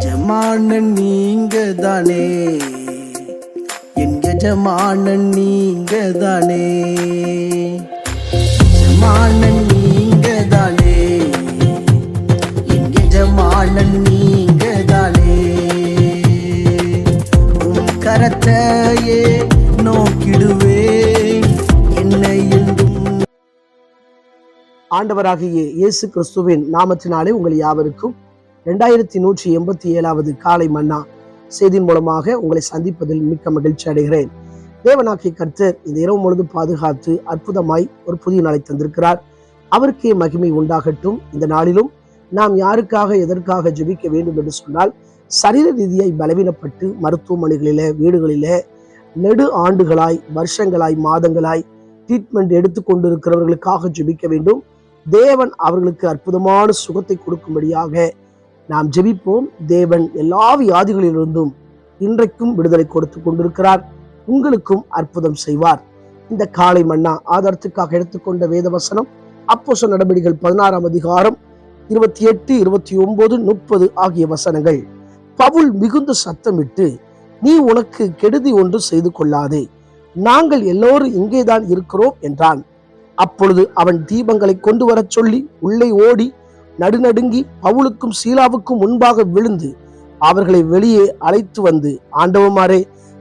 எஜமானன் நீங்க தானே, என் எஜமானன் நீங்க தானே, எஜமானன் நீங்க தானே, என் எஜமானன் நீங்க தானே. உன் கரத்தையே நோக்கிடுவேன் என்னை என்றும். ஆண்டவராகிய இயேசு கிறிஸ்துவின் நாமத்தினாலே உங்கள் யாவருக்கும் 2187வது காலை மன்னா செய்தியின் மூலமாக உங்களை சந்திப்பதில் மிக்க மகிழ்ச்சி அடைகிறேன். தேவனாகிய கர்த்தர் இந்த இரவு முழுது பாதுகாத்து அற்புதமாய் ஒரு புதிய நாளை தந்திருக்கிறார். அவருக்கே மகிமை உண்டாகட்டும். இந்த நாளிலும் நாம் யாருக்காக எதற்காக ஜெபிக்க வேண்டும் என்று சொன்னால், சரீர ரீதியாய் பலவீனப்பட்டு மருத்துவமனைகளிலே வீடுகளிலே நெடு ஆண்டுகளாய் வருஷங்களாய் மாதங்களாய் ட்ரீட்மெண்ட் எடுத்துக்கொண்டிருக்கிறவர்களுக்காக ஜெபிக்க வேண்டும். தேவன் அவர்களுக்கு அற்புதமான சுகத்தை கொடுக்கும்படியாக நாம் ஜெபிப்போம். தேவன் எல்லா வியாதிகளிலிருந்தும் இன்றைக்கும் விடுதலை கொடுத்து கொண்டிருக்கிறார். உங்களுக்கும் அற்புதம் செய்வார். இந்த காலை மன்னா ஆதாரத்துக்காக எடுத்துக்கொண்ட வேத வசனம் அப்போஸ்தலர் நடபடிகள் 16ஆம் அதிகாரம் 28, 29, 30 ஆகிய வசனங்கள். பவுல் மிகுந்த சத்தமிட்டு, நீ உனக்கு கெடுதி ஒன்று செய்து கொள்ளாதே, நாங்கள் எல்லோரும் இங்கேதான் இருக்கிறோம் என்றான். அப்பொழுது அவன் தீபங்களை கொண்டு வரச் சொல்லி உள்ளே ஓடி நடுநடுங்கி பவுலுக்கும் சீலாவுக்கும் முன்பாக விழுந்து அவர்களை வெளியே அழைத்து வந்து, ஆண்டவமாரே,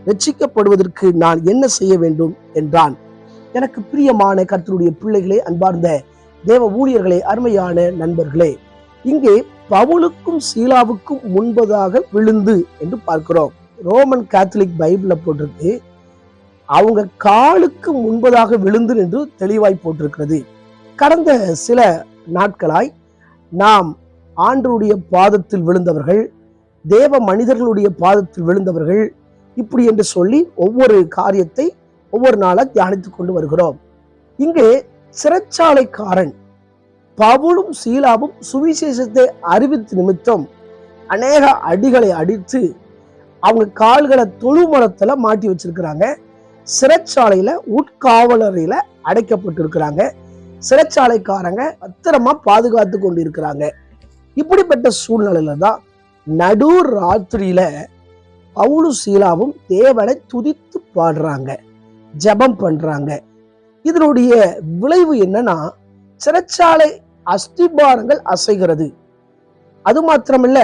ரட்சிக்கப்படுவதற்கு நான் என்ன செய்ய வேண்டும் என்றான். எனக்கு பிரியமான கர்த்தருடைய பிள்ளைகளே, அன்பார்ந்த தேவ ஊழியர்களே, அருமையான நண்பர்களே, இங்கே பவுலுக்கும் சீலாவுக்கும் முன்பதாக விழுந்து என்று பார்க்கிறோம். ரோமன் கேத்தலிக் பைபிள்ல போட்டிருக்கு, அவங்க காலுக்கு முன்பதாக விழுந்து என்று தெளிவாய் போட்டிருக்கிறது. கடந்த சில நாட்களாய் நாம் ஆண்டவருடைய பாதத்தில் விழுந்தவர்கள், தேவ மனிதர்களுடைய பாதத்தில் விழுந்தவர்கள், இப்படி என்று சொல்லி ஒவ்வொரு காரியத்தை ஒவ்வொரு நாளா தியானித்துக் கொண்டு வருகிறோம். இங்கே சிறைச்சாலைக்காரன் பவுலும் சீலாவும் சுவிசேஷத்தை அறிவித்து நிமித்தம் அநேக அடிகளை அடித்து அவங்க கால்களை தொழுமரத்துல மாட்டி வச்சிருக்கிறாங்க. சிறைச்சாலையில உட்காவலறையில அடைக்கப்பட்டிருக்கிறாங்க. சிறைச்சாலைக்காரங்க பத்திரமா பாதுகாத்து கொண்டு இருக்கிறாங்க. இப்படிப்பட்ட சூழ்நிலையில தான் நடு ராத்திரியில பவுலும் சீலாவும் தேவனை துதித்து பாடுறாங்க, ஜெபம் பண்றாங்க. இதனுடைய விளைவு என்னன்னா, சிறைச்சாலை அஸ்திபாரங்கள் அசைகிறது. அது மாத்திரமில்ல,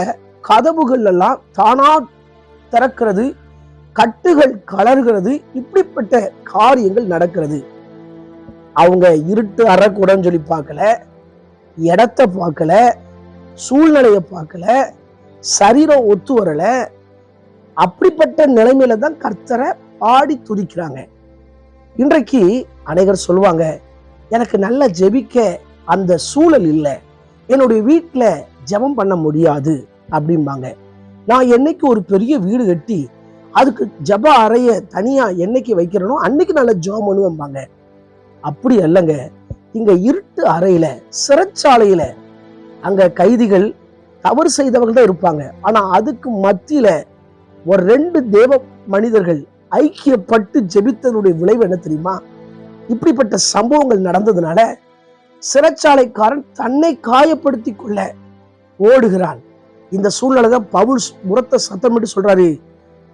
கதவுகள் எல்லாம் தானா திறக்கிறது, கட்டுகள் கலர்கிறது. இப்படிப்பட்ட காரியங்கள் நடக்கிறது. அவங்க இருட்டு அறக்கூடன்னு சொல்லி பார்க்கல, இடத்த பார்க்கல, சூழ்நிலையை பார்க்கல, சரீரம் ஒத்து வரல. அப்படிப்பட்ட நிலைமையில தான் கர்த்தரை பாடி துதிக்கிறாங்க. இன்றைக்கு அநேகர் சொல்லுவாங்க, எனக்கு நல்ல ஜெபிக்க அந்த சூழல் இல்லை, என்னுடைய வீட்டில் ஜெபம் பண்ண முடியாது அப்படிம்பாங்க. நான் என்னைக்கு ஒரு பெரிய வீடு கட்டி அதுக்கு ஜப அறைய தனியா என்னைக்கு வைக்கிறனோ அன்னைக்கு நல்ல ஜெபம் பண்ணுவாங்க. அப்படி அல்லங்க. இங்க இருட்டு அறையில, சிறைச்சாலையில, அங்க கைதிகள் தவறு செய்தவர்கள் தான் இருப்பாங்க. ஆனா அதுக்கு மத்தியில ஒரு 2 தேவ மனிதர்கள் ஐக்கியப்பட்டு ஜெபித்தனுடைய விளைவு என்ன தெரியுமா? இப்படிப்பட்ட சம்பவங்கள் நடந்ததுனால சிறைச்சாலைக்காரன் தன்னை காயப்படுத்தி கொள்ள ஓடுகிறான். இந்த சூழ்நிலை தான் பவுல் முரத்த சத்தமிட்டு சொல்றாரு,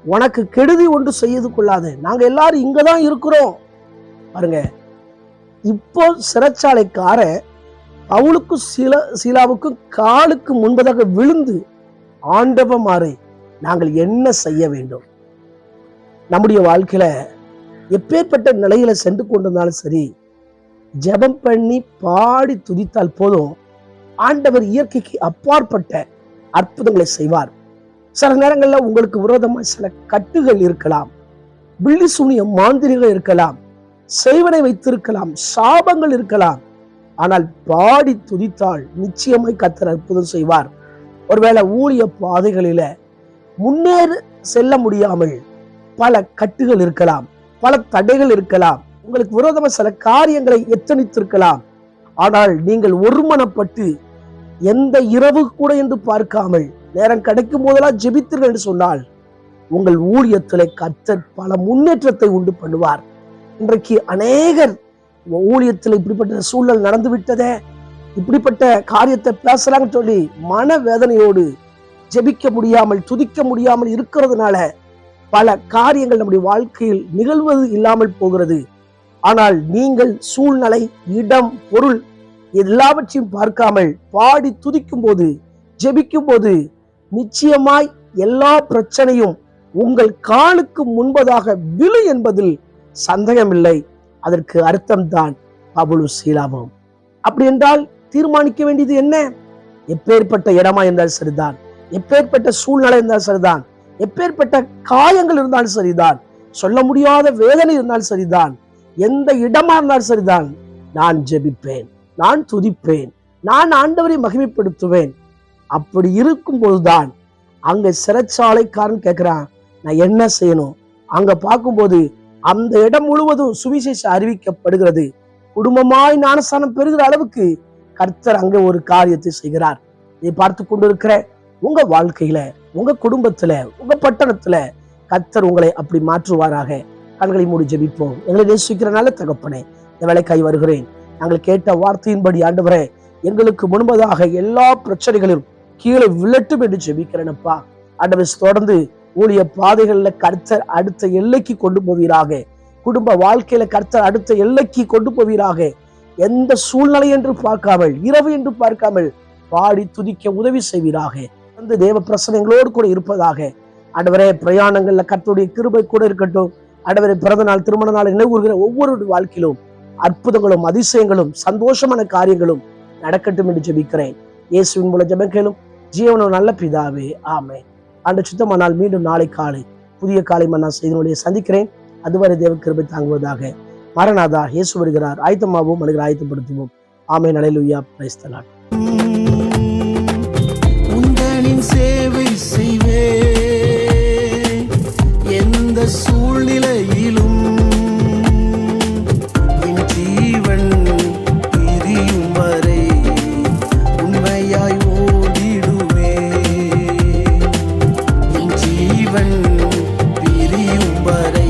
உனக்கு கெடுதி ஒன்று செய்து கொள்ளாது, நாங்க எல்லாரும் இங்கதான் இருக்கிறோம். பாருங்க, இப்போ சிறைச்சாலைக்கார பவுலுக்கும் சீலாவுக்கும் காலுக்கு முன்பதாக விழுந்து, ஆண்டவமாரே, நாங்கள் என்ன செய்ய வேண்டும்? நம்முடைய வாழ்க்கையில எப்பேற்பட்ட நிலையில சென்று கொண்டிருந்தாலும் சரி, ஜெபம் பண்ணி பாடி துதித்தால் போதும், ஆண்டவர் இயற்கைக்கு அப்பாற்பட்ட அற்புதங்களை செய்வார். சில நேரங்களில் உங்களுக்கு விரோதமாக சில கட்டுகள் இருக்கலாம், பில்லி சூனியம் மாந்திரிகள் இருக்கலாம், செய்வனை வைத்திருக்கலாம், சாபங்கள் இருக்கலாம். ஆனால் பாடி துதித்தால் நிச்சயமாய் கர்த்தர் அற்புதம் செய்வார். ஒருவேளை ஊழிய பாதைகளில முன்னேற செல்ல முடியாமல் பல கட்டுகள் இருக்கலாம், பல தடைகள் இருக்கலாம், உங்களுக்கு விரோதமாக சில காரியங்களை எத்தனித்திருக்கலாம். ஆனால் நீங்கள் ஒருமனப்பட்டு எந்த இரவு கூட என்று பார்க்காமல் நேரம் கிடைக்கும் போதெல்லாம் ஜெபித்தீர்கள் என்று சொன்னால் உங்கள் ஊழியத்திலே கர்த்தர் பல முன்னேற்றத்தை உண்டு பண்ணுவார். இன்றைக்கு அநேகர் ஊழியத்தில் இப்படிப்பட்ட சூழல் நடந்து விட்டதே, இப்படிப்பட்ட காரியத்தை பேசலாம்னு சொல்லி மன வேதனையோடு ஜெபிக்க முடியாமல் துதிக்க முடியாமல் இருக்கிறதுனால பல காரியங்கள் நம்முடைய வாழ்க்கையில் நிகழ்வது இல்லாமல் போகிறது. ஆனால் நீங்கள் சூழ்நிலை, இடம், பொருள் எல்லாவற்றையும் பார்க்காமல் பாடி துதிக்கும் போது, ஜெபிக்கும் போது நிச்சயமாய் எல்லா பிரச்சனையும் உங்கள் காலுக்கு முன்பதாக விழு என்பதில் சந்தேகமில்லை. அதற்கு அர்த்தம்தான் பவுலும் சீலாவும். அப்படி என்றால் தீர்மானிக்க வேண்டியது என்ன? எப்பேற்பட்ட இடமா இருந்தாலும் சரிதான், எப்பேற்பட்ட சூழ்நிலை இருந்தாலும் சரிதான், எப்பேற்பட்ட காயங்கள் இருந்தாலும் சரிதான், சொல்ல முடியாத வேதனை இருந்தாலும் சரிதான், எந்த இடமா இருந்தாலும் சரிதான், நான் ஜெபிப்பேன், நான் துதிப்பேன், நான் ஆண்டவரை மகிமைப்படுத்துவேன். அப்படி இருக்கும் போதுதான் அங்க சிறைச்சாலைக்காரன் கேட்கிறான், நான் என்ன செய்யணும்? அங்க பார்க்கும்போது அந்த இடம் முழுவதும் சுவிசேஷம் அறிவிக்கப்படுகிறது. குடும்பமாய் ஞானஸ்நானம் பெறுகிற அளவுக்கு கர்த்தர் அங்க ஒரு காரியத்தை செய்கிறார். இதை பார்த்து கொண்டிருக்கிற உங்க வாழ்க்கையில, உங்க குடும்பத்துல, உங்க பட்டணத்துல கர்த்தர் உங்களை அப்படி மாற்றுவாராக. கண்களை மூடி ஜெபிப்போம். எங்களை நேசிக்கிற நல்ல தகப்பனே, இந்த வேலைக்காய் வருகிறேன். நாங்கள் கேட்ட வார்த்தையின்படி ஆண்டவரே, எங்களுக்கு முன்பதாக எல்லா பிரச்சனைகளும் கீழே விழட்டும் என்று ஜெபிக்கிறேனப்பா. ஆண்டவர் தொடர்ந்து ஊழிய பாதைகள்ல கர்த்தர் அடுத்த எல்லைக்கு கொண்டு போவீராக. குடும்ப வாழ்க்கையில கர்த்தர் அடுத்த எல்லைக்கு கொண்டு போவீராக. எந்த சூழ்நிலை என்று பார்க்காமல், இரவு என்று பார்க்காமல் பாடி துதிக்க உதவி செய்வீராக. அந்த தேவ பிரசனங்களோடு கூட இருப்பதாக. ஆண்டவரே, பிரயாணங்கள்ல கர்த்தருடைய கிருபை கூட இருக்கட்டும். ஆண்டவரே, பிறந்த நாள், திருமண நாள் நினைவுகிற ஒவ்வொரு வாழ்க்கையிலும் அற்புதங்களும் அதிசயங்களும் சந்தோஷமான காரியங்களும் நடக்கட்டும் என்று ஜெபிக்கிறேன். இயேசுவின் மூலம் ஜெபங்களும் ஜீவனும் நல்ல பிதாவே, ஆமென். ஆண்டு சுத்தமானால் மீண்டும் நாளை காலை புதிய காலை மன்னா செய்தினுடைய சந்திக்கிறேன். அதுவரை தேவ கிருபை தாங்குவதாக. மரணாதா, இயேசு வருகிறார். ஆயத்தமாகவும் மனிதர் ஆயத்தப்படுத்துவோம். ஆமென். அல்லேலூயா. Praise the Lord. உந்தனின் சேவை செய்வே எந்த சூழ்நிலையிலும் என் ஜீவன் பிரியும் வரை உண்மையாய் ஓடிடுவே. என் ஜீவன் பிரியும் வரை